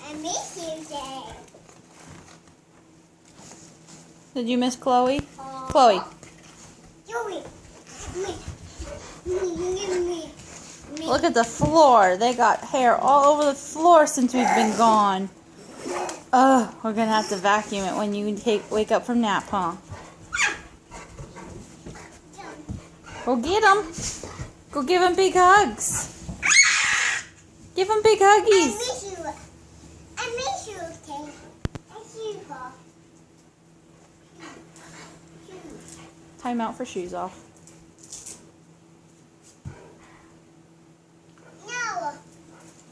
I miss you, Jay. Did you miss Chloe? Chloe. Joey. Me. Look at the floor. They got hair all over the floor since we've been gone. Ugh, we're gonna have to vacuum it when you wake up from nap, huh? Go get him. Go give him big hugs. Give him big I huggies. miss you. I miss you, okay? I see you, Paul. Time out for shoes off. No.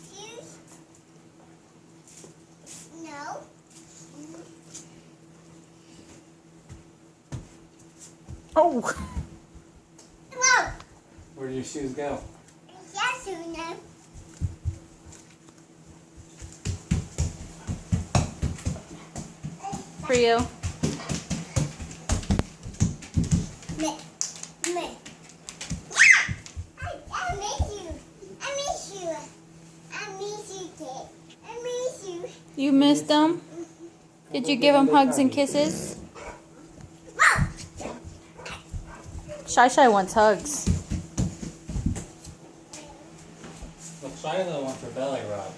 Shoes. No. Oh. Whoa. Where do your shoes go? Yes, you know. For you. Me. I miss you. I miss you. I miss you, Kate. I miss you. You missed them? Did you give him hugs and kisses? Whoa. Shy Shy wants hugs. Well, Shiloh wants her belly rub.